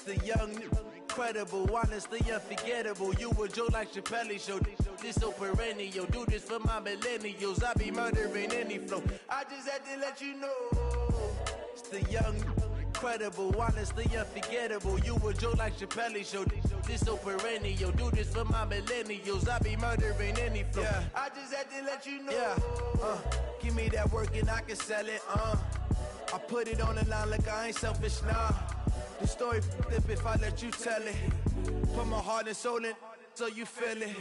The young, incredible, honestly unforgettable. You a Joe like Chappelle show. This so perennial. Do this for my millennials. I be murdering any flow. I just had to let you know. It's the young, incredible, honestly unforgettable. You a Joe like Chappelle show. This so perennial. Do this for my millennials. I be murdering any flow. Yeah. I just had to let you know. Yeah. Give me that work and I can sell it. I put it on the line like I ain't selfish, nah. The story flip if I let you tell it. Put my heart and soul in so you feel it.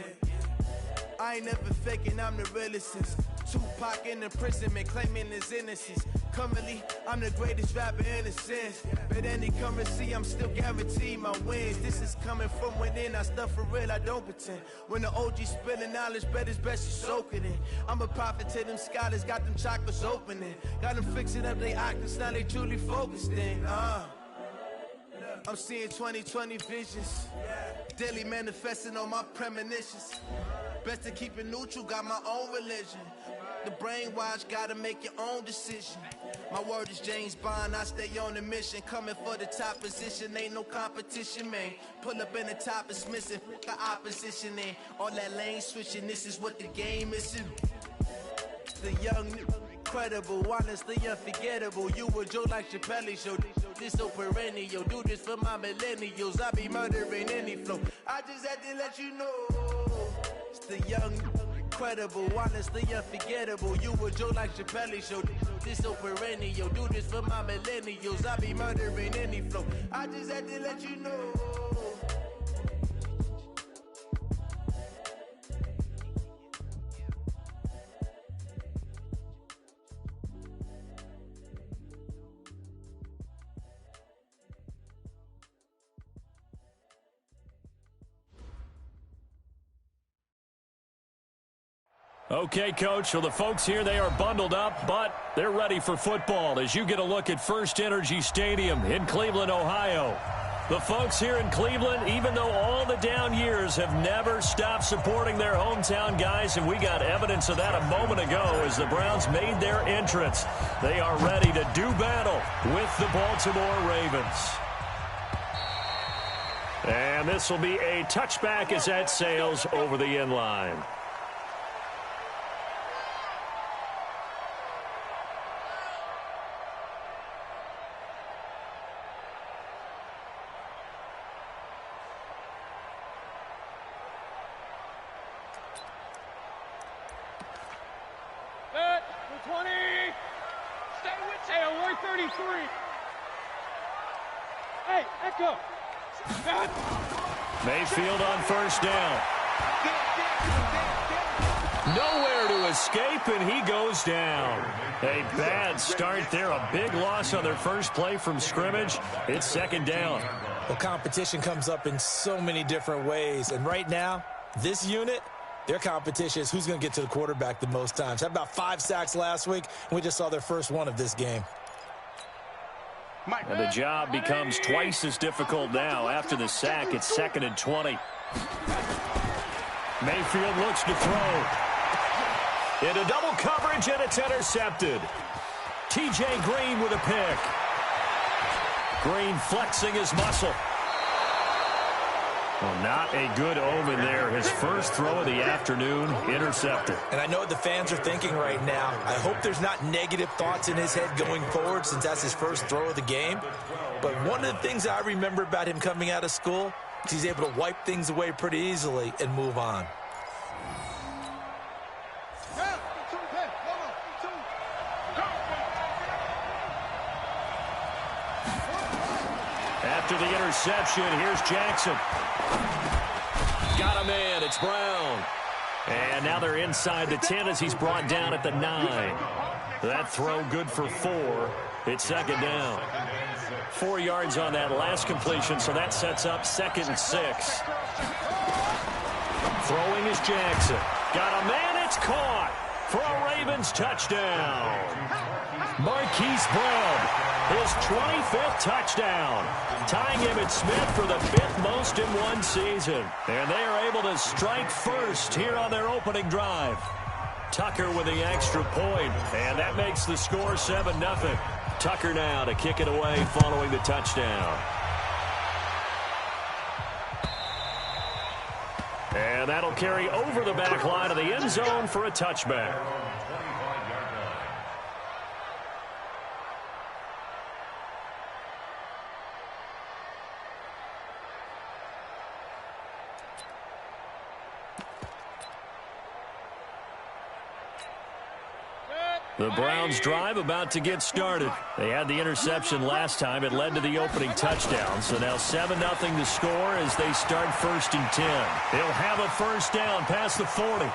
I ain't never faking, I'm the realest since Tupac in imprisonment, claiming his innocence. Currently, I'm the greatest rapper in a sense. But any currency, I'm still guaranteed my wins. This is coming from within, I stuff for real, I don't pretend. When the OG spilling knowledge, bet it's best you soak it in. I'm a prophet to them scholars, got them chakras opening. Got them fixing up they octaves, now they truly focused in. I'm seeing 2020 visions. Daily manifesting on my premonitions. Best to keep it neutral, got my own religion. The brainwash, gotta make your own decision. My word is James Bond, I stay on a mission. Coming for the top position, ain't no competition, man. Pull up in the top, it's missing, the opposition in. All that lane switching, this is what the game is. The young, incredible, honestly unforgettable. You a Joe like Chappelle show. This so perennial. Do this for my millennials. I be murdering any flow. I just had to let you know. It's the young, incredible, honestly unforgettable. You a Joe like Chappelle show. This so perennial. Do this for my millennials. I be murdering any flow. I just had to let you know. Okay, Coach, so the folks here, they are bundled up, but they're ready for football as you get a look at First Energy Stadium in Cleveland, Ohio. The folks here in Cleveland, even though all the down years have never stopped supporting their hometown guys, and we got evidence of that a moment ago as the Browns made their entrance. They are ready to do battle with the Baltimore Ravens. And this will be a touchback as that sails over the end line. Mayfield on first down. Nowhere to escape, and he goes down. A bad start there. A big loss on their first play from scrimmage. It's second down. Well, competition comes up in so many different ways. And right now, this unit, their competition is who's going to get to the quarterback the most times. Had about 5 sacks last week, and we just saw their first one of this game. And the job becomes twice as difficult now. After the sack, it's 2nd and 20. Mayfield looks to throw. Into double coverage, and it's intercepted. T.J. Green with a pick. Green flexing his muscle. Well, not a good omen there. His first throw of the afternoon, intercepted. And I know what the fans are thinking right now. I hope there's not negative thoughts in his head going forward since that's his first throw of the game. But one of the things I remember about him coming out of school is he's able to wipe things away pretty easily and move on. After the interception, here's Jackson. Got a man, it's Brown. And now they're inside the 10 as he's brought down at the 9. That throw good for 4. It's 2nd down. 4 yards on that last completion, so that sets up 2nd and 6. Throwing is Jackson. Got a man, it's caught for a Ravens touchdown. Marquise Brown, his 25th touchdown, tying Emmitt Smith for the 5th most in one season. And they are able to strike first here on their opening drive. Tucker with the extra point, and that makes the score 7-0. Tucker now to kick it away following the touchdown. And that'll carry over the back line of the end zone for a touchback. The Browns drive about to get started. They had the interception last time. It led to the opening touchdown. So now 7-0 to score as they start 1st and 10. They'll have a first down past the 40.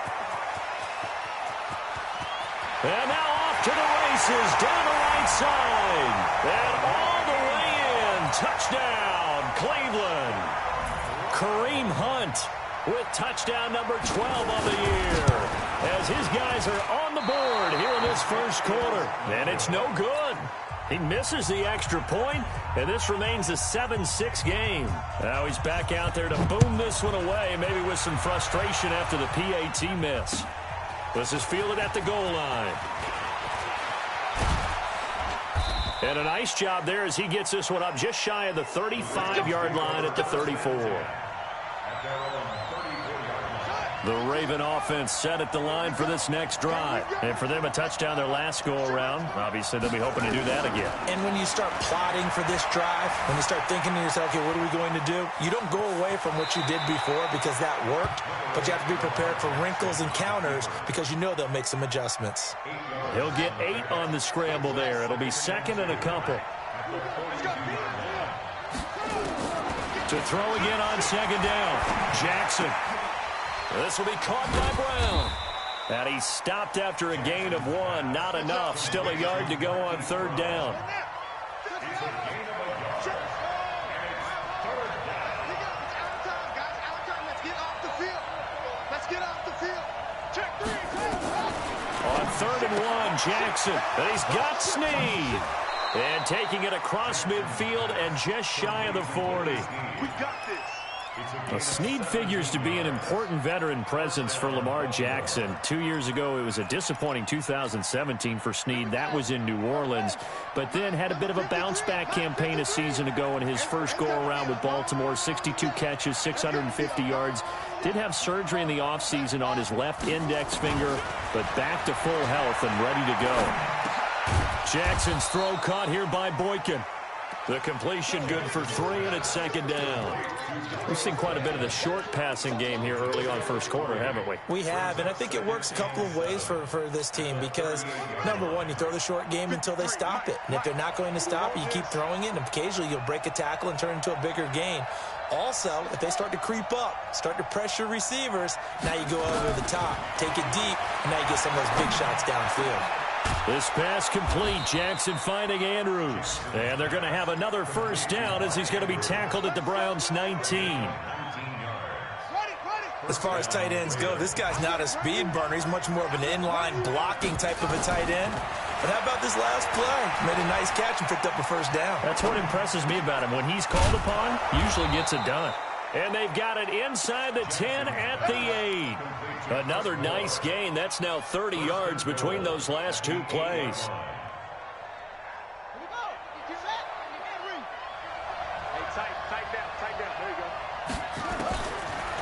And now off to the races down the right side. And all the way in. Touchdown, Cleveland. Kareem Hunt with touchdown number 12 on the year, as his guys are on the board here in this first quarter. And it's no good. He misses the extra point, and this remains a 7-6 game. Now he's back out there to boom this one away, maybe with some frustration after the PAT miss. This is fielded at the goal line. And a nice job there as he gets this one up just shy of the 35-yard line at the 34. The Raven offense set at the line for this next drive. And for them, a touchdown their last go-around. Obviously, they'll be hoping to do that again. And when you start plotting for this drive, when you start thinking to yourself, okay, what are we going to do? You don't go away from what you did before because that worked, but you have to be prepared for wrinkles and counters because you know they'll make some adjustments. He'll get 8 on the scramble there. It'll be 2nd and a couple. To throw again on 2nd down. Jackson. This will be caught by Brown. And he stopped after a gain of 1. Not enough. Still a yard to go on 3rd down. On 3rd and 1, Jackson. And he's got Snead. And taking it across midfield and just shy of the 40. We got this. Well, Snead figures to be an important veteran presence for Lamar Jackson. 2 years ago, it was a disappointing 2017 for Snead. That was in New Orleans, but then had a bit of a bounce-back campaign a season ago in his first go-around with Baltimore. 62 catches, 650 yards. Did have surgery in the offseason on his left index finger, but back to full health and ready to go. Jackson's throw caught here by Boykin. The completion good for 3, and it's 2nd down. We've seen quite a bit of the short passing game here early on first quarter, haven't we? We have, and I think it works a couple of ways for this team because, number one, you throw the short game until they stop it. And if they're not going to stop it, you keep throwing it, and occasionally you'll break a tackle and turn into a bigger gain. Also, if they start to creep up, start to pressure receivers, now you go over the top, take it deep, and now you get some of those big shots downfield. This pass complete. Jackson finding Andrews. And they're going to have another first down as he's going to be tackled at the Browns' 19. As far as tight ends go, this guy's not a speed burner. He's much more of an inline blocking type of a tight end. But how about this last play? Made a nice catch and picked up a first down. That's what impresses me about him. When he's called upon, usually gets it done. And they've got it inside the 10 at the 8. Another nice gain. That's now 30 yards between those last 2 plays.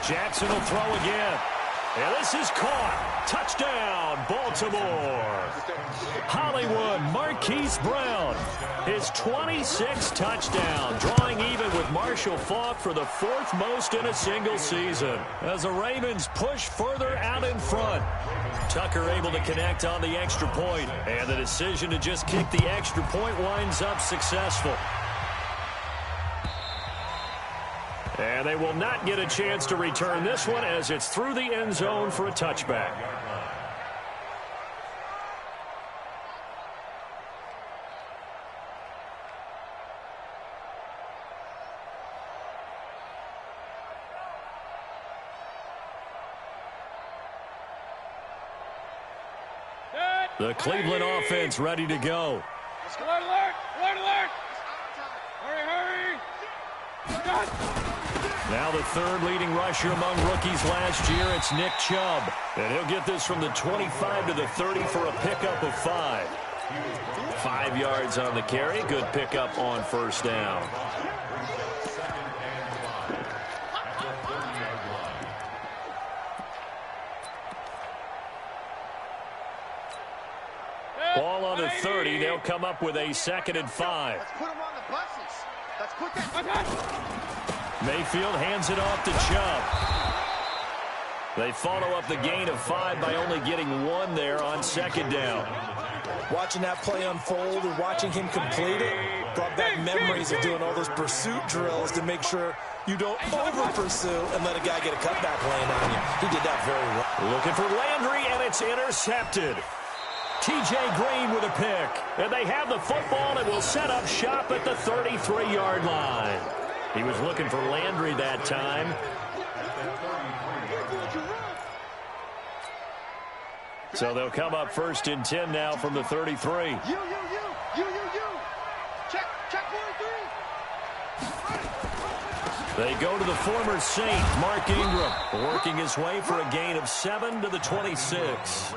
Jackson will throw again. And this is caught. Touchdown, Baltimore. Hollywood Marquise Brown, his 26th touchdown, drawing even with Marshall Faulk for the 4th most in a single season. As the Ravens push further out in front. Tucker able to connect on the extra point, and the decision to just kick the extra point winds up successful. And they will not get a chance to return this one as it's through the end zone for a touchback. The Cleveland offense ready to go. Alert, alert, alert, alert. Hurry, hurry. Now the 3rd leading rusher among rookies last year, it's Nick Chubb. And he'll get this from the 25 to the 30 for a pickup of 5. 5 yards on the carry. Good pickup on first down. 30. They'll come up with a 2nd and 5. Let's put them on the buses. Let's put that. Mayfield hands it off to Chubb. They follow up the gain of 5 by only getting 1 there on 2nd down. Watching that play unfold and watching him complete it brought back memories of doing all those pursuit drills to make sure you don't over-pursue and let a guy get a cutback lane on you. He did that very well. Looking for Landry, and it's intercepted. T.J. Green with a pick. And they have the football and will set up shop at the 33-yard line. He was looking for Landry that time. So they'll come up 1st and 10 now from the 33. You. Check 43. They go to the former Saint, Mark Ingram, working his way for a gain of 7 to the 26.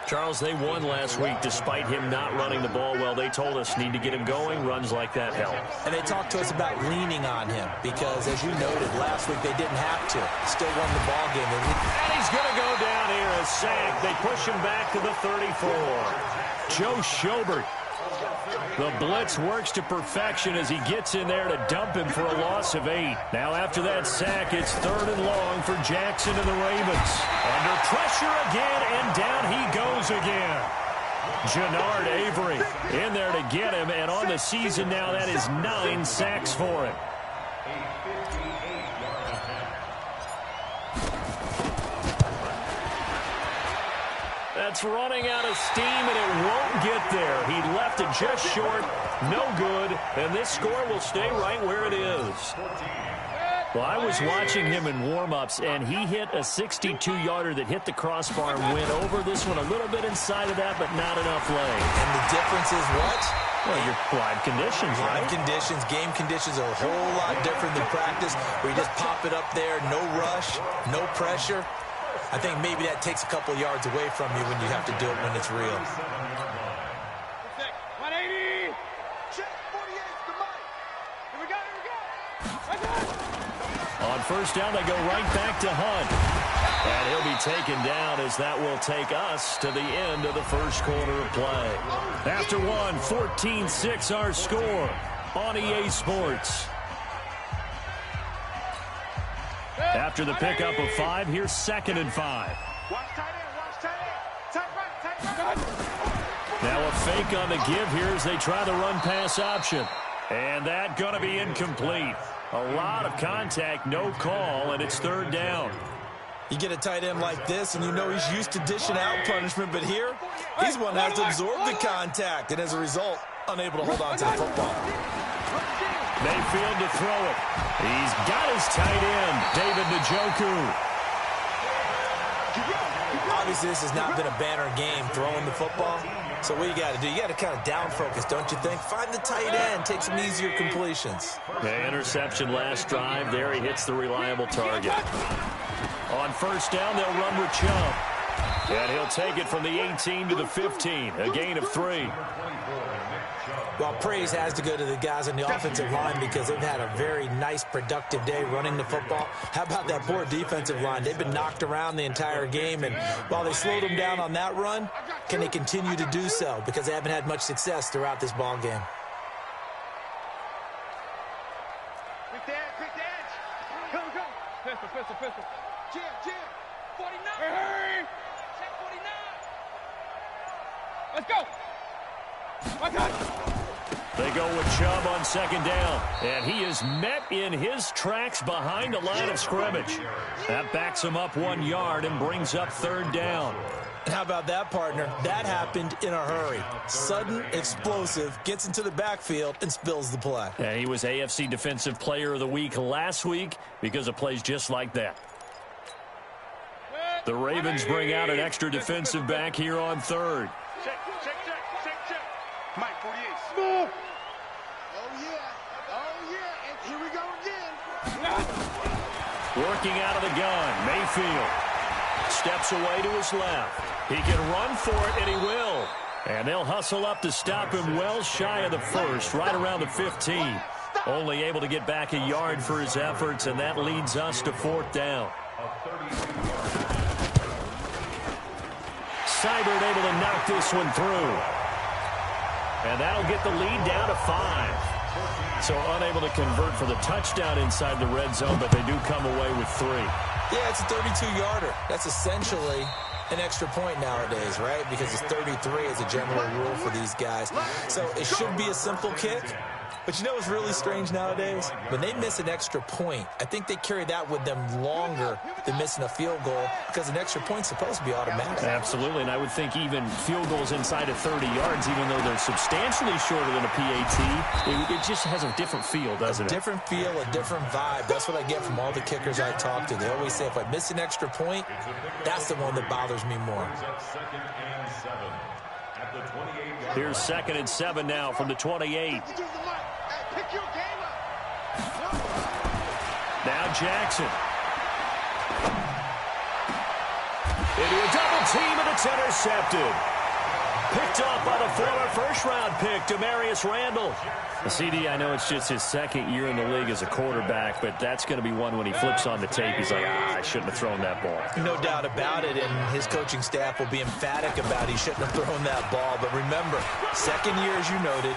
Charles, they won last week despite him not running the ball well. They told us need to get him going. Runs like that help. And they talked to us about leaning on him because, as you noted, last week they didn't have to. Still won the ball game. And he's going to go down here, a sack. They push him back to the 34. Joe Schobert. The blitz works to perfection as he gets in there to dump him for a loss of 8. Now after that sack, it's 3rd and long for Jackson and the Ravens. Under pressure again, and down he goes again. Jannard Avery in there to get him, and on the season now, that is 9 sacks for him. That's running out of steam, and it won't get there. He left it just short, no good, and this score will stay right where it is. Well, I was watching him in warm-ups, and he hit a 62-yarder that hit the crossbar and went over this one a little bit inside of that, but not enough leg. And the difference is what? Well, your live conditions, right? Live conditions, game conditions are a whole lot different than practice, where you just pop it up there, no rush, no pressure. I think maybe that takes a couple yards away from you when you have to do it when it's real. 180. Check 48. The mic. Here we go. On 1st down, they go right back to Hunt. And he'll be taken down as that will take us to the end of the 1st quarter of play. After 14-6 our score on EA Sports. After the pickup of 5, here's 2nd and 5. Watch tight end. Tight right. Now a fake on the give here as they try the run-pass option. And that going to be incomplete. A lot of contact, no call, and it's 3rd down. You get a tight end like this, and you know he's used to dishing out punishment, but here, he's one that has to absorb the contact, and as a result, unable to hold on to the football. Mayfield to throw it. He's got his tight end, David Njoku. Obviously, this has not been a banner game throwing the football. So what you got to do, you got to kind of down focus, don't you think? Find the tight end, take some easier completions. The interception last drive. There he hits the reliable target. On 1st down, they'll run with Chubb. And he'll take it from the 18 to the 15, a gain of 3. Well, praise has to go to the guys on the offensive line because they've had a very nice, productive day running the football. How about that poor defensive line? They've been knocked around the entire game, and while they slowed them down on that run, can they continue to do so? Because they haven't had much success throughout this ball game. Quick edge. Come. Pistol. Jim. 49. Hurry. Check 49. Let's go. My God. They go with Chubb on 2nd down, and he is met in his tracks behind the line of scrimmage. That backs him up 1 yard and brings up 3rd down. And how about that, partner? That happened in a hurry. Sudden, explosive, gets into the backfield and spills the play. Yeah, he was AFC Defensive Player of the Week last week because of plays just like that. The Ravens bring out an extra defensive back here on 3rd. Check. Mike, 48. Smooth. Oh, yeah. And here we go again. Working out of the gun, Mayfield steps away to his left. He can run for it, and he will. And they'll hustle up to stop him well shy of the 1st, right around the 15. Only able to get back a yard for his efforts, and that leads us to 4th down. Seibert able to knock this one through. And that'll get the lead down to 5. So unable to convert for the touchdown inside the red zone, but they do come away with 3. Yeah, it's a 32-yarder. That's essentially an extra point nowadays, right? Because it's 33 as a general rule for these guys. So it should be a simple kick. But you know what's really strange nowadays? When they miss an extra point, I think they carry that with them longer than missing a field goal because an extra point's supposed to be automatic. Absolutely, and I would think even field goals inside of 30 yards, even though they're substantially shorter than a PAT, it just has a different feel, doesn't it? A different feel, a different vibe. That's what I get from all the kickers I talk to. They always say if I miss an extra point, that's the one that bothers me more. Here's 2nd and 7 now from the 28. Now Jackson. Into a double team, and it's intercepted. Picked up by the former first-round pick, Demarius Randall. CD, I know it's just his 2nd year in the league as a quarterback, but that's going to be one when he flips on the tape. He's like, I shouldn't have thrown that ball. No doubt about it, and his coaching staff will be emphatic about he shouldn't have thrown that ball. But remember, 2nd year, as you noted,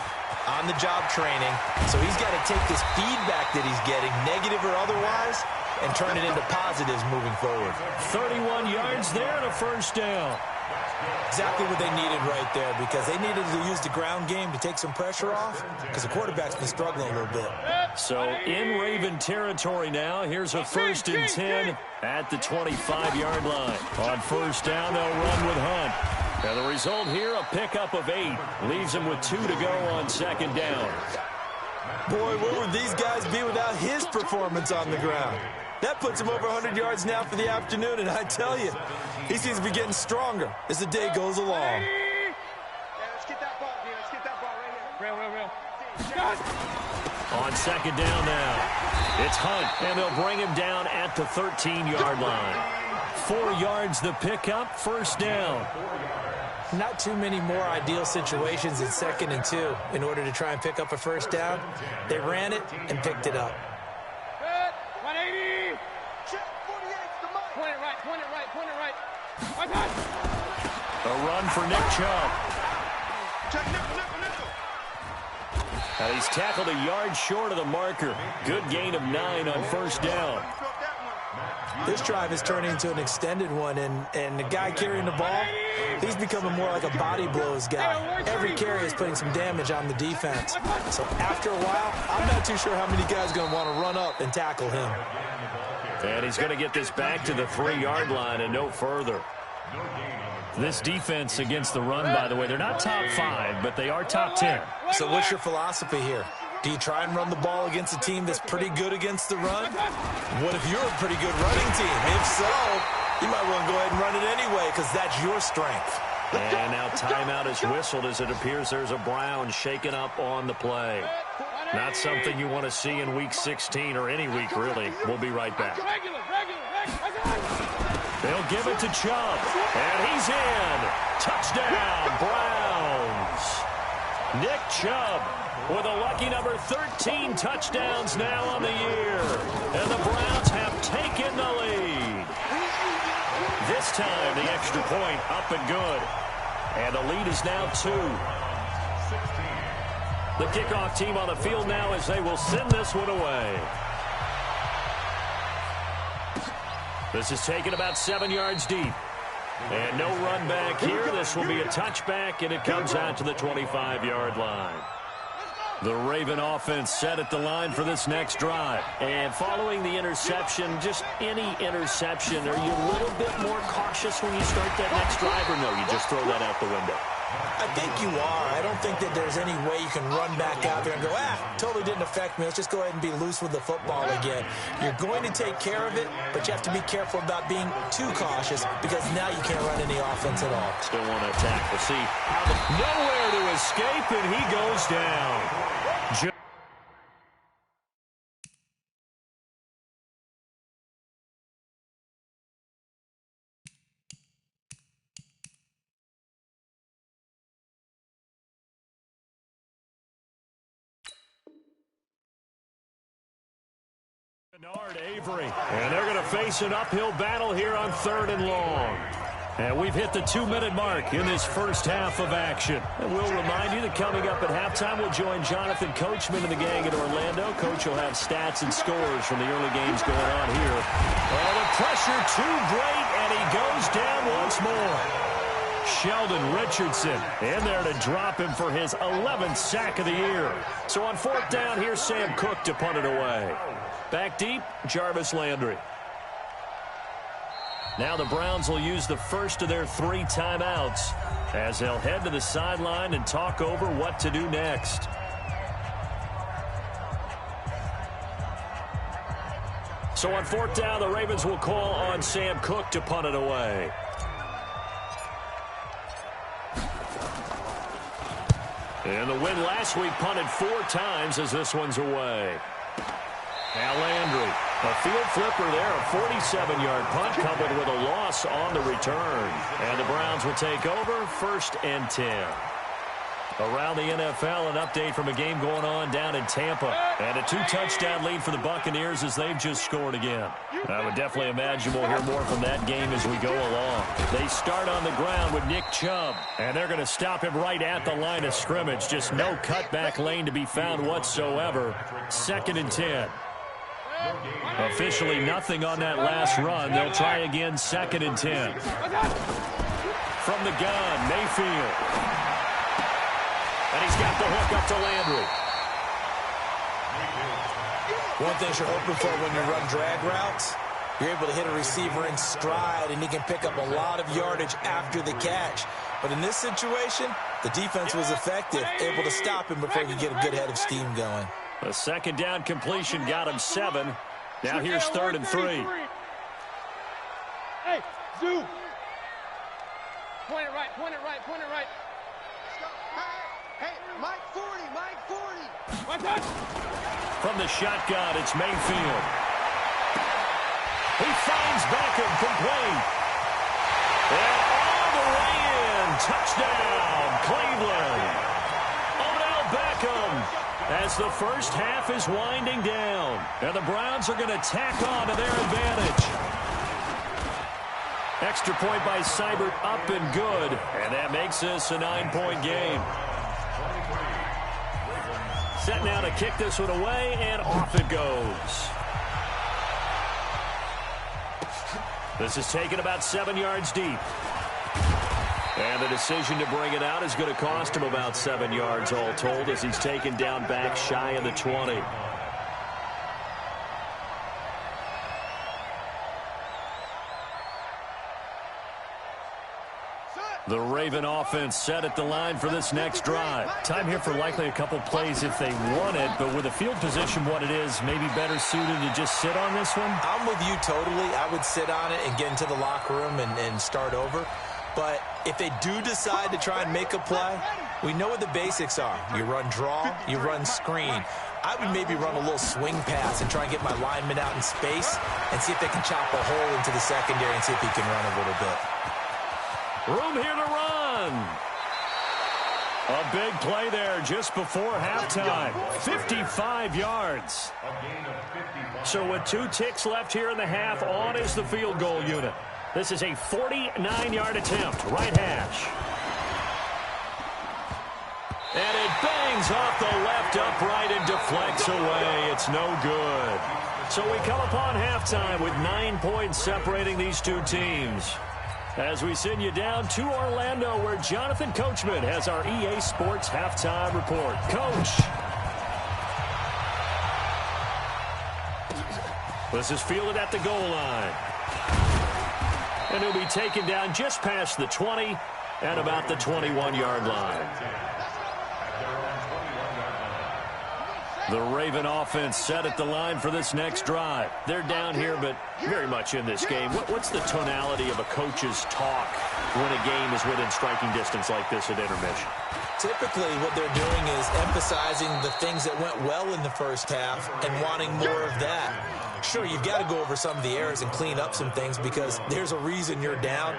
on-the-job training. So he's got to take this feedback that he's getting, negative or otherwise, and turn it into positives moving forward. 31 yards there and a first down. Exactly what they needed right there, because they needed to use the ground game to take some pressure off, because the quarterback's been struggling a little bit. So in Raven territory now. Here's a 1st and 10 at the 25-yard line. On first down, they'll run with Hunt. And the result here, a pickup of 8. Leaves him with 2 to go on 2nd down. Boy, where would these guys be without his performance on the ground? That puts him over 100 yards now for the afternoon, and I tell you, he seems to be getting stronger as the day goes along. Yeah, let's get that ball, dude. Let's get that ball right here. On 2nd down now, it's Hunt, and they'll bring him down at the 13-yard line. 4 yards the pickup, first down. Not too many more ideal situations in 2nd and 2 in order to try and pick up a first down. They ran it and picked it up. 180. Check 48 to Mike. Point it right. A run for Nick Chubb. Check nickel. And he's tackled a yard short of the marker. Good gain of 9 on first down. This drive is turning into an extended one, and the guy carrying the ball, he's becoming more like a body blows guy. Every carry is putting some damage on the defense. So after a while, I'm not too sure how many guys are going to want to run up and tackle him. And he's going to get this back to the 3-yard line and no further. This defense against the run, by the way, they're not top 5, but they are top 10. So what's your philosophy here? Do you try and run the ball against a team that's pretty good against the run? What if you're a pretty good running team? If so, you might want to go ahead and run it anyway because that's your strength. And now timeout is whistled as it appears there's a Brown shaken up on the play. Not something you want to see in Week 16 or any week, really. We'll be right back. They'll give it to Chubb, and he's in. Touchdown, Browns. Nick Chubb with a lucky number 13 touchdowns now on the year. And the Browns have taken the lead. This time, the extra point up and good. And the lead is now 2. The kickoff team on the field now as they will send this one away. This is taken about 7 yards deep. And no run back here. This will be a touchback, and it comes out to the 25-yard line. The Raven offense set at the line for this next drive. And following the interception, just any interception, are you a little bit more cautious when you start that next drive, or no, you just throw that out the window? I think you are. I don't think that there's any way you can run back out there and go, totally didn't affect me. Let's just go ahead and be loose with the football again. You're going to take care of it, but you have to be careful about being too cautious because now you can't run any offense at all. Still want to attack. We'll see. Nowhere to escape, and he goes down. Bernard Avery, and they're going to face an uphill battle here on 3rd and long. And we've hit the 2-minute mark in this first half of action. And we'll remind you that coming up at halftime, we'll join Jonathan Coachman and the gang in Orlando. Coach will have stats and scores from the early games going on here. Oh, the pressure too great, and he goes down once more. Sheldon Richardson in there to drop him for his 11th sack of the year. So on fourth down, here's Sam Cook to punt it away. Back deep, Jarvis Landry. Now the Browns will use the first of their 3 timeouts as they'll head to the sideline and talk over what to do next. So on fourth down, the Ravens will call on Sam Cook to punt it away. And the win last week punted 4 times as this one's away. Now Landry, a field flipper there, a 47-yard punt coupled with a loss on the return. And the Browns will take over 1st and 10. Around the NFL, an update from a game going on down in Tampa. And a 2-touchdown lead for the Buccaneers as they've just scored again. I would definitely imagine we'll hear more from that game as we go along. They start on the ground with Nick Chubb. And they're going to stop him right at the line of scrimmage. Just no cutback lane to be found whatsoever. 2nd and 10. Officially nothing on that last run. They'll try again 2nd and 10. From the gun, Mayfield. And he's got the hook up to Landry. One thing you're hoping for when you run drag routes, you're able to hit a receiver in stride, and he can pick up a lot of yardage after the catch. But in this situation, the defense was effective, able to stop him before he could get a good head of steam going. A 2nd down completion got him 7. Now here's 3rd and 3. Hey, Zoo. Point it right, point it right, point it right. Hey, Mike 40, Mike 40. One touch. From the shotgun, it's Mayfield. He finds Beckham complete. And all the way in. Touchdown, Cleveland. Odell Beckham. As the first half is winding down. And the Browns are going to tack on to their advantage. Extra point by Seibert up and good. And that makes this a 9-point game. Set now to kick this one away, and off it goes. This is taken about 7 yards deep. And the decision to bring it out is going to cost him about 7 yards all told as he's taken down back shy of the 20. The Raven offense set at the line for this next drive. Time here for likely a couple plays if they want it, but with the field position what it is, maybe better suited to just sit on this one? I'm with you totally. I would sit on it and get into the locker room and start over. But if they do decide to try and make a play, we know what the basics are. You run draw, you run screen. I would maybe run a little swing pass and try and get my lineman out in space and see if they can chop a hole into the secondary and see if he can run a little bit. Room here to run. A big play there just before halftime. 55 yards. So with 2 ticks left here in the half, on is the field goal unit. This is a 49-yard attempt, right hash. And it bangs off the left upright and deflects away. It's no good. So we come upon halftime with 9 points separating these two teams. As we send you down to Orlando, where Jonathan Coachman has our EA Sports halftime report. Coach. This is fielded at the goal line. And he'll be taken down just past the 20 and about the 21-yard line. The Raven offense set at the line for this next drive. They're down here, but very much in this game. What's the tonality of a coach's talk when a game is within striking distance like this at intermission? Typically, what they're doing is emphasizing the things that went well in the first half and wanting more of that. Sure, you've got to go over some of the errors and clean up some things because there's a reason you're down.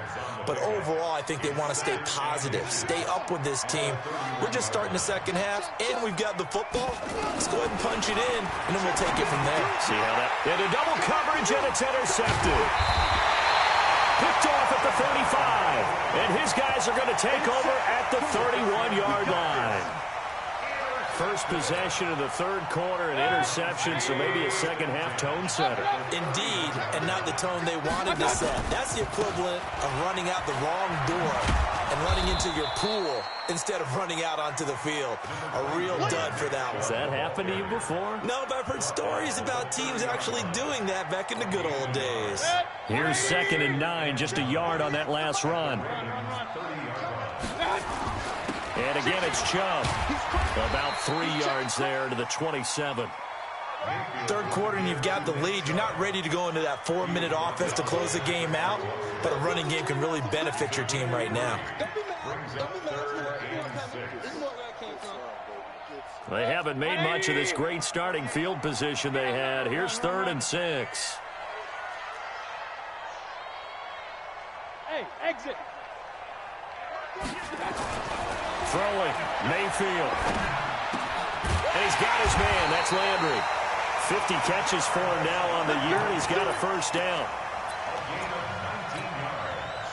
But overall, I think they want to stay positive, stay up with this team. We're just starting the second half, and we've got the football. Let's go ahead and punch it in, and then we'll take it from there. See how that... Into double coverage, and it's intercepted. Picked off at the 35. And his guys are going to take over at the 31-yard line. First possession of the third quarter, an interception, so maybe a second-half tone setter. Indeed, and not the tone they wanted to set. That's the equivalent of running out the wrong door and running into your pool instead of running out onto the field. A real dud for that one. Has that happened to you before? No, but I've heard stories about teams actually doing that back in the good old days. Here's 2nd and 9, just a yard on that last run. And again, it's Chubb. About 3 yards there to the 27. Third quarter and you've got the lead. You're not ready to go into that 4-minute offense to close the game out, but a running game can really benefit your team right now. They haven't made much of this great starting field position they had. Here's 3rd and 6. Hey, exit. Throwing, Mayfield. And he's got his man. That's Landry. 50 catches for him now on the year, and he's got a first down.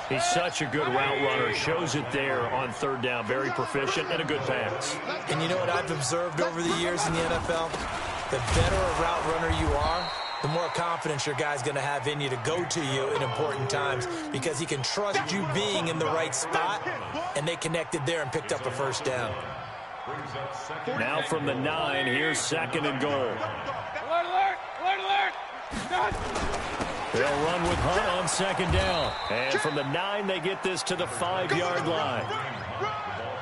He's such a good route runner. Shows it there on 3rd down. Very proficient and a good pass. And you know what I've observed over the years in the NFL? The better a route runner you are, the more confidence your guy's going to have in you to go to you in important times because he can trust you being in the right spot, and they connected there and picked up a first down. Now from the 9, here's 2nd and goal. Alert, alert, alert, alert. They'll run with Hunt on 2nd down. And from the 9, they get this to the 5-yard line.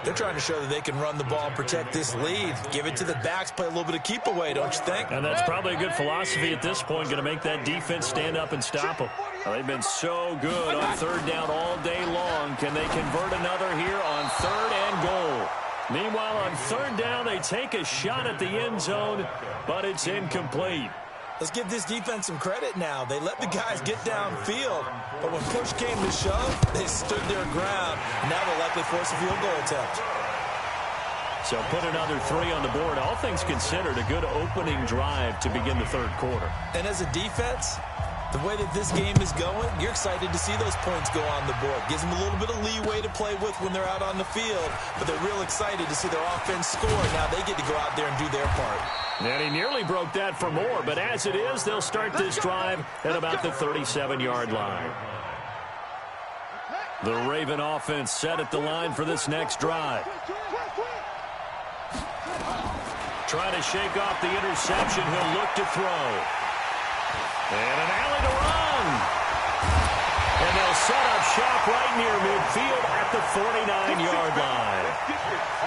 They're trying to show that they can run the ball and protect this lead. Give it to the backs, play a little bit of keep away, don't you think? And that's probably a good philosophy at this point, going to make that defense stand up and stop them. Well, they've been so good on 3rd down all day long. Can they convert another here on 3rd and goal? Meanwhile, on 3rd down, they take a shot at the end zone, but it's incomplete. Let's give this defense some credit now. They let the guys get downfield, but when push came to shove, they stood their ground. Now they'll likely force a field goal attempt. So put another 3 on the board. All things considered, a good opening drive to begin the 3rd quarter. And as a defense, the way that this game is going, you're excited to see those points go on the board. Gives them a little bit of leeway to play with when they're out on the field, but they're real excited to see their offense score. Now they get to go out there and do their part. And he nearly broke that for more, but as it is, they'll start this drive at about the 37-yard line. The Raven offense set at the line for this next drive. Trying to shake off the interception. He'll look to throw. And an alley to run. And they'll set up shop right near midfield at the 49-yard line.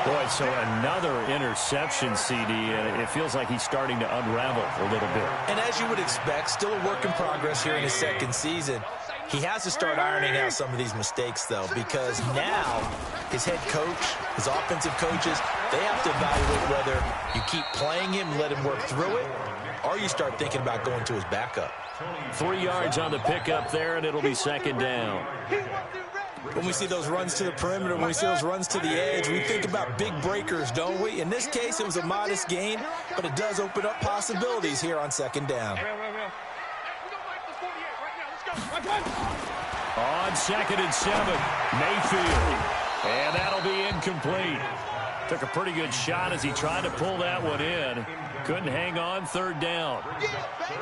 Boy, so another interception, CD, and it feels like he's starting to unravel a little bit. And as you would expect, still a work in progress here in his 2nd season. He has to start ironing out some of these mistakes, though, because now his head coach, his offensive coaches, they have to evaluate whether you keep playing him, let him work through it, or you start thinking about going to his backup. 3 yards on the pickup there, and it'll be 2nd down. When we see those runs to the perimeter, when we see those runs to the edge, we think about big breakers, don't we? In this case, it was a modest gain, but it does open up possibilities here on 2nd down. On 2nd and 7, Mayfield. And that'll be incomplete. Took a pretty good shot as he tried to pull that one in. Couldn't hang on 3rd down.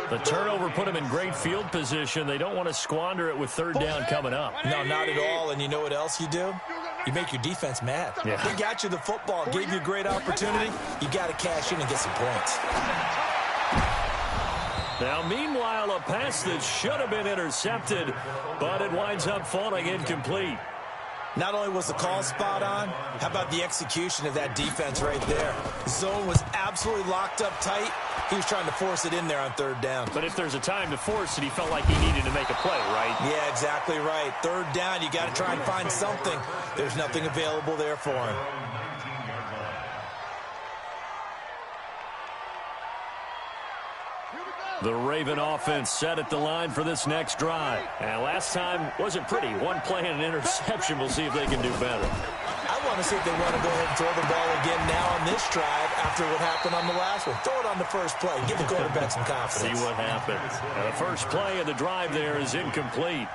The turnover put him in great field position. They don't want to squander it with 3rd down coming up. No, not at all. And you know what else you do? You make your defense mad. Yeah. They got you the football, gave you a great opportunity. You got to cash in and get some points. Now, meanwhile, a pass that should have been intercepted, but it winds up falling incomplete. Not only was the call spot on, how about the execution of that defense right there? Zone was absolutely locked up tight. He was trying to force it in there on 3rd down. But if there's a time to force it, he felt like he needed to make a play, right? Yeah, exactly right. 3rd down, you got to try and find something. There's nothing available there for him. The Raven offense set at the line for this next drive. And last time wasn't pretty. One play and an interception. We'll see if they can do better. I want to see if they want to go ahead and throw the ball again now on this drive after what happened on the last one. Throw it on the first play. Give the quarterback some confidence. See what happens. Now, the first play of the drive there is incomplete.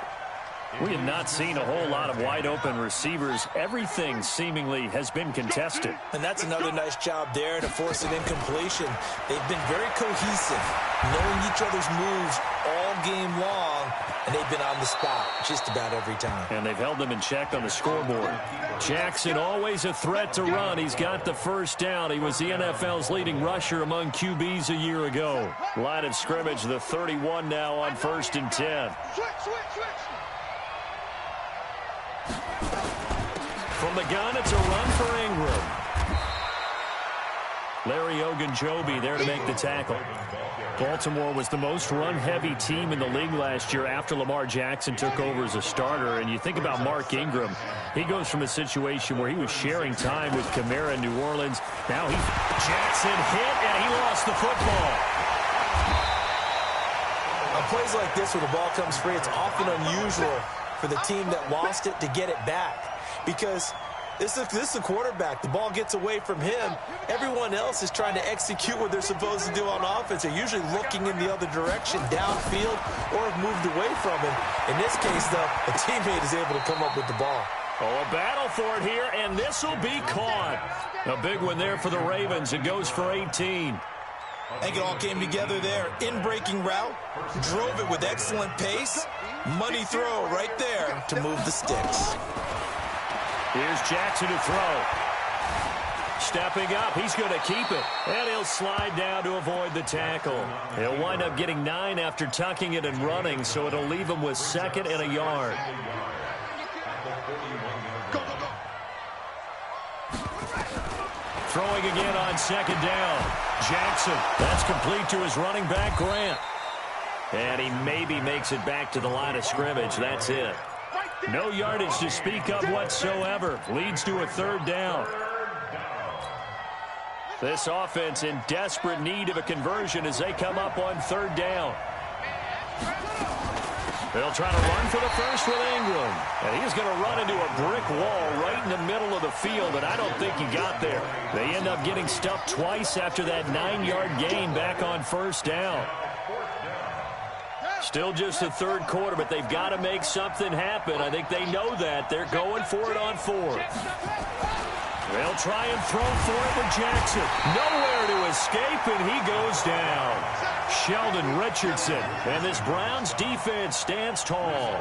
We have not seen a whole lot of wide-open receivers. Everything seemingly has been contested. And that's another nice job there to force an incompletion. They've been very cohesive, knowing each other's moves all game long, and they've been on the spot just about every time. And they've held them in check on the scoreboard. Jackson always a threat to run. He's got the first down. He was the NFL's leading rusher among QBs a year ago. Line of scrimmage, the 31 now on 1st and 10. From the gun, it's a run for Ingram. Larry Ogunjobi there to make the tackle. Baltimore was the most run-heavy team in the league last year after Lamar Jackson took over as a starter. And you think about Mark Ingram. He goes from a situation where he was sharing time with Kamara in New Orleans. Now Jackson hit, and he lost the football. On plays like this where the ball comes free, it's often unusual for the team that lost it to get it back. Because this is the quarterback. The ball gets away from him. Everyone else is trying to execute what they're supposed to do on offense. They're usually looking in the other direction, downfield, or have moved away from him. In this case, though, a teammate is able to come up with the ball. Oh, a battle for it here, and this will be caught. A big one there for the Ravens. It goes for 18. I think it all came together there. In-breaking route, drove it with excellent pace. Money throw right there to move the sticks. Here's Jackson to throw. Stepping up, he's going to keep it. And he'll slide down to avoid the tackle. He'll wind up getting 9 after tucking it and running, so it'll leave him with 2nd and a yard. Throwing again on 2nd down. Jackson, that's complete to his running back, Grant. And he maybe makes it back to the line of scrimmage. That's it. No yardage to speak of whatsoever. Leads to a 3rd down. This offense in desperate need of a conversion as they come up on 3rd down. They'll try to run for the first with Ingram. And he's going to run into a brick wall right in the middle of the field, and I don't think he got there. They end up getting stuffed twice after that 9-yard gain back on 1st down. Still just the 3rd quarter, but they've got to make something happen. I think they know that. They're going for it on 4th. They'll try and throw for it with Jackson. Nowhere to escape, and he goes down. Sheldon Richardson, and this Browns defense stands tall.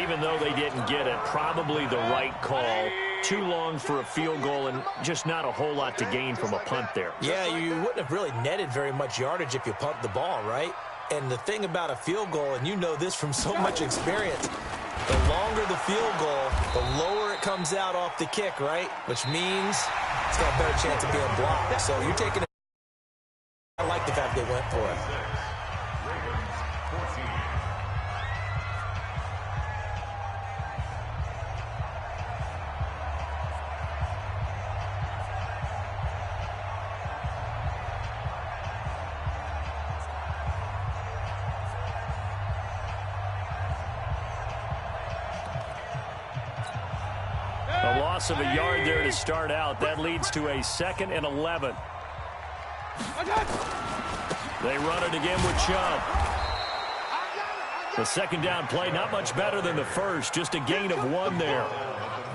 Even though they didn't get it, probably the right call. Too long for a field goal and just not a whole lot to gain from a punt there. Yeah, you wouldn't have really netted very much yardage if you punt the ball, right? And the thing about a field goal, and you know this from so much experience, the longer the field goal, the lower it comes out off the kick, right? Which means it's got a better chance of being blocked. So you're taking it. I like the fact they went for it. A loss of a yard there to start out. That leads to a 2nd and 11. They run it again with Chubb. The 2nd down play, not much better than the first. Just a gain of 1 there.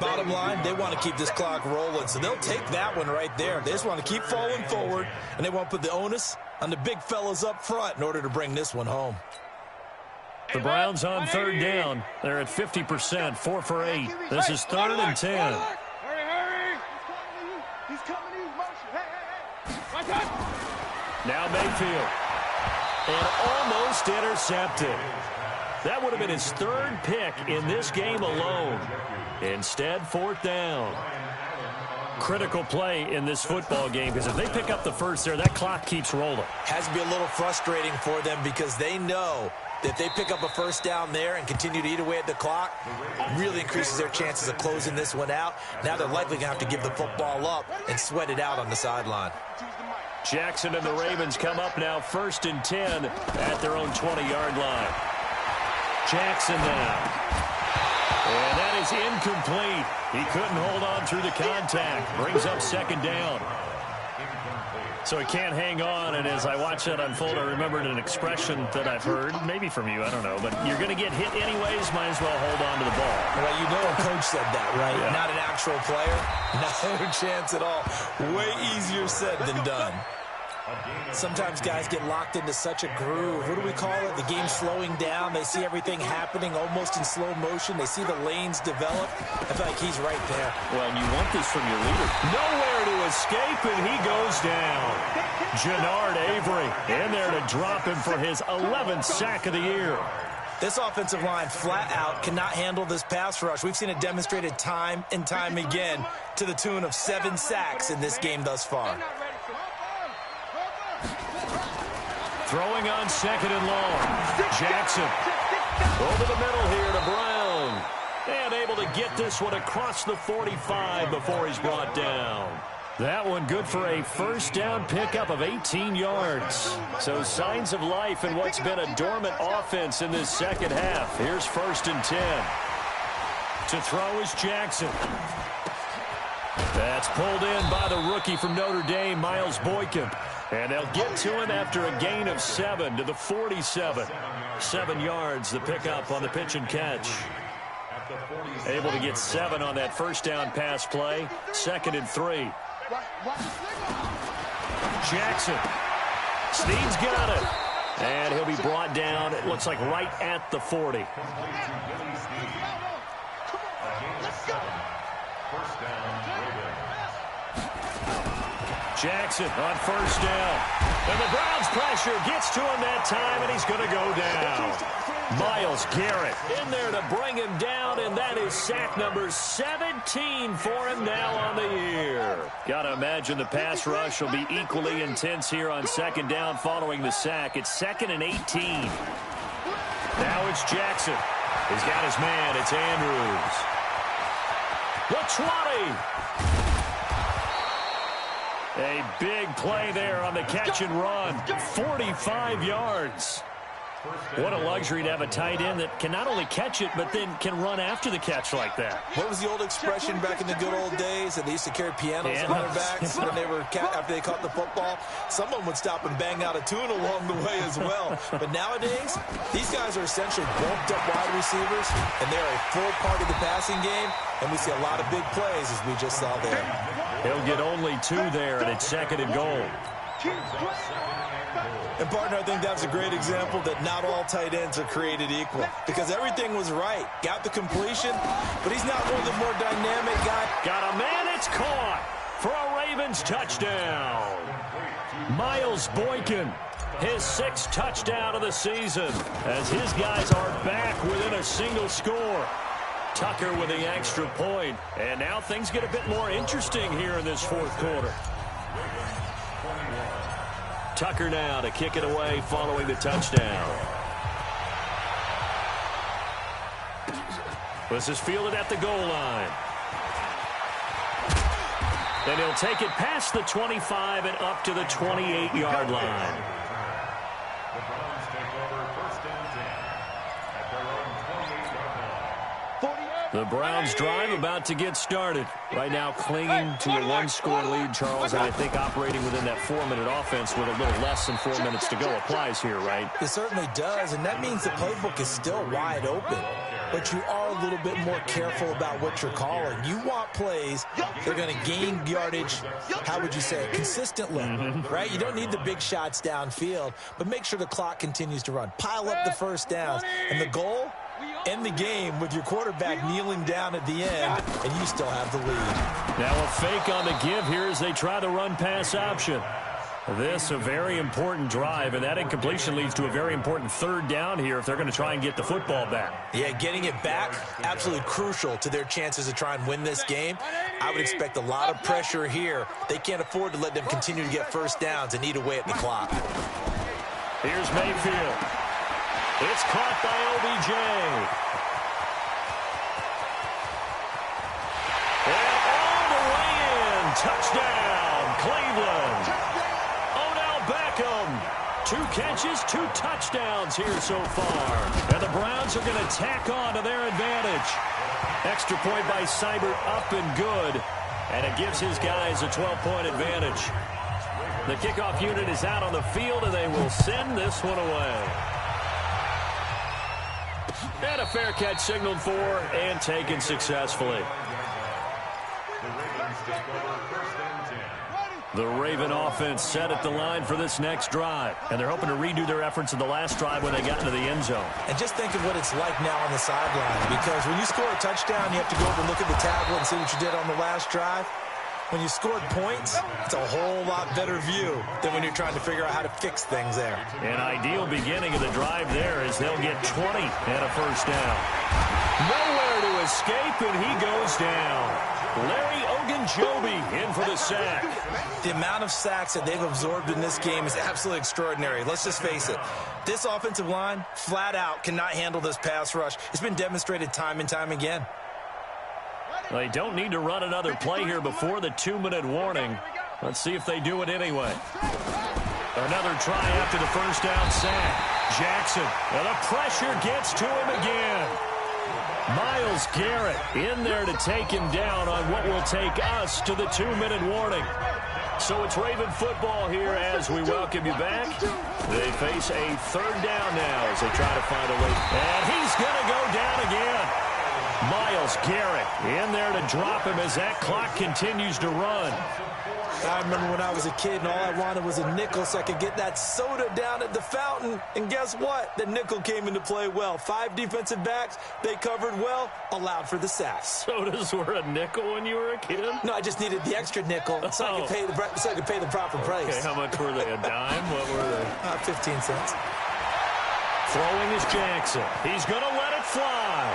Bottom line, they want to keep this clock rolling, so they'll take that one right there. They just want to keep falling forward, and they want to put the onus on the big fellas up front in order to bring this one home. The Browns on 3rd down. They're at 50%, 4 for 8. This is 3rd and 10. Hurry. He's coming to you. Motion. Hey. Now Mayfield. And almost intercepted. That would have been his 3rd pick in this game alone. Instead, 4th down. Critical play in this football game, because if they pick up the first there, that clock keeps rolling. Has to be a little frustrating for them because they know that if they pick up a first down there and continue to eat away at the clock, really increases their chances of closing this one out. Now they're likely going to have to give the football up and sweat it out on the sideline. Jackson and the Ravens come up now 1st and 10 at their own 20-yard line. Jackson now. And that is incomplete. He couldn't hold on through the contact. Brings up 2nd down. So he can't hang on, and as I watch that unfold, I remembered an expression that I've heard, maybe from you, I don't know, but you're going to get hit anyways, might as well hold on to the ball. Well, you know a coach said that, right? Yeah. Not an actual player. No chance at all. Way easier said than done. Sometimes guys get locked into such a groove. What do we call it? The game slowing down. They see everything happening almost in slow motion. They see the lanes develop. I feel like he's right there. Well, and you want this from your leader. Nowhere to escape, and he goes down. Jannard Avery in there to drop him for his 11th sack of the year. This offensive line flat out cannot handle this pass rush. We've seen it demonstrated time and time again to the tune of 7 sacks in this game thus far. Throwing on 2nd and long. Jackson over the middle here to Brown. And able to get this one across the 45 before he's brought down. That one good for a first down pickup of 18 yards. So signs of life in what's been a dormant offense in this second half. Here's 1st and 10. To throw is Jackson. That's pulled in by the rookie from Notre Dame, Miles Boykin. And they'll get to him after a gain of 7 to the 47. 7 yards, the pickup on the pitch and catch. Able to get 7 on that first down pass play. 2nd and 3. Jackson. Snead's got it. And he'll be brought down, it looks like right at the 40. Jackson on first down. And the Browns pressure gets to him that time, and he's going to go down. Myles Garrett in there to bring him down, and that is sack number 17 for him now on the year. Got to imagine the pass rush will be equally intense here on 2nd down following the sack. It's 2nd and 18. Now it's Jackson. He's got his man. It's Andrews. The 20. A big play there on the catch and run. 45 yards. What a luxury to have a tight end that can not only catch it, but then can run after the catch like that. What was the old expression back in the good old days that they used to carry pianos on their backs when they were after they caught the football? Someone would stop and bang out a tune along the way as well. But nowadays, these guys are essentially bulked up wide receivers, and they're a full part of the passing game, and we see a lot of big plays as we just saw there. He'll get only 2 there, and it's 2nd and goal. And, partner, I think that's a great example that not all tight ends are created equal because everything was right. Got the completion, but he's not one of the more dynamic guys. Got a man, it's caught for a Ravens touchdown. Miles Boykin, his 6th touchdown of the season as his guys are back within a single score. Tucker with the extra point, and now things get a bit more interesting here in this 4th quarter. Tucker now to kick it away following the touchdown. This is fielded at the goal line. And he'll take it past the 25 and up to the 28-yard line. The Browns drive about to get started. Right now clinging to a 1-score lead, Charles, and I think operating within that 4-minute offense with a little less than 4 minutes to go applies here, right? It certainly does, and that means the playbook is still wide open. But you are a little bit more careful about what you're calling. You want plays that are going to gain yardage, how would you say it, consistently, right? You don't need the big shots downfield, but make sure the clock continues to run. Pile up the first downs, and the goal, end the game with your quarterback kneeling down at the end, and you still have the lead. Now a fake on the give here as they try the run-pass option. This a very important drive, and that incompletion leads to a very important 3rd down here if they're going to try and get the football back. Yeah, getting it back, absolutely crucial to their chances to try and win this game. I would expect a lot of pressure here. They can't afford to let them continue to get first downs and eat away at the clock. Here's Mayfield. It's caught by OBJ. And all the way in. Touchdown, Cleveland. Odell Beckham. 2 catches, 2 touchdowns here so far. And the Browns are going to tack on to their advantage. Extra point by Seibert up and good. And it gives his guys a 12-point advantage. The kickoff unit is out on the field, and they will send this one away. And a fair catch signaled for and taken successfully. The Raven offense set at the line for this next drive, and they're hoping to redo their efforts in the last drive when they got into the end zone. And just think of what it's like now on the sideline, because when you score a touchdown, you have to go over and look at the tablet and see what you did on the last drive. When you scored points, it's a whole lot better view than when you're trying to figure out how to fix things there. An ideal beginning of the drive there as they'll get 20 and a first down. Nowhere to escape, and he goes down. Larry Ogunjobi in for the sack. The amount of sacks that they've absorbed in this game is absolutely extraordinary. Let's just face it. This offensive line, flat out, cannot handle this pass rush. It's been demonstrated time and time again. They don't need to run another play here before the 2-minute warning. Let's see if they do it anyway. Another try after the first down sack. Jackson, and the pressure gets to him again. Myles Garrett in there to take him down on what will take us to the 2-minute warning. So it's Raven football here as we welcome you back. They face a third down now as they try to find a way. And he's going to go down again. Myles Garrett in there to drop him as that clock continues to run. I remember when I was a kid and all I wanted was a nickel so I could get that soda down at the fountain. And guess what? The nickel came into play well. 5 defensive backs, they covered well, allowed for the sacks. Sodas were a nickel when you were a kid? No, I just needed the extra nickel so I could pay the proper price. Okay, how much were they? A dime? What were they? 15 cents. Throwing is Jackson. He's going to let it fly.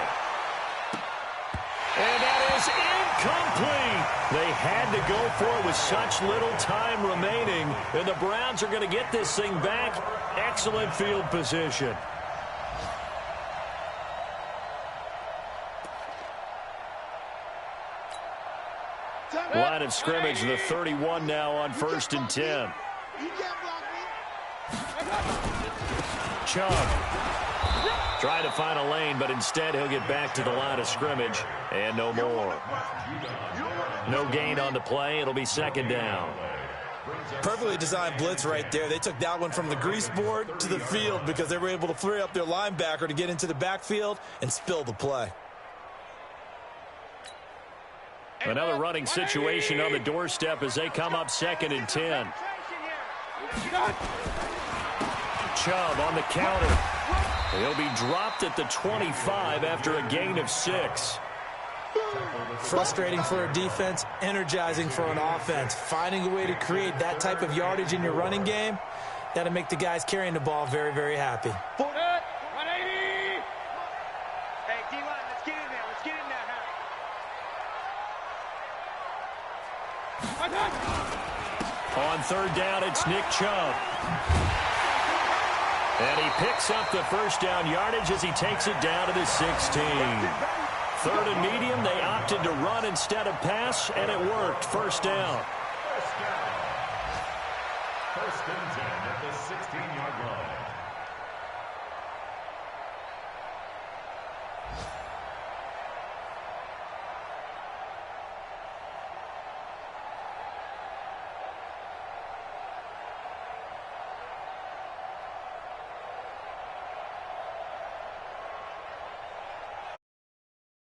And that is incomplete. They had to go for it with such little time remaining. And the Browns are going to get this thing back. Excellent field position. Line of scrimmage, the 31 now on 1st and 10. Chubb. Trying to find a lane, but instead he'll get back to the line of scrimmage, and no more. No gain on the play. It'll be 2nd down. Perfectly designed blitz right there. They took that one from the grease board to the field because they were able to free up their linebacker to get into the backfield and spill the play. Another running situation on the doorstep as they come up 2nd and 10. Chubb on the counter. He'll be dropped at the 25 after a gain of 6. Frustrating for a defense, energizing for an offense. Finding a way to create that type of yardage in your running game, that'll make the guys carrying the ball very, very happy. 180! Hey, D-line, let's get in there. Let's get in there. On 3rd down, it's Nick Chubb. And he picks up the first down yardage as he takes it down to the 16. 3rd and medium, they opted to run instead of pass, and it worked. 1st down. First and 10 at the 16-yard line.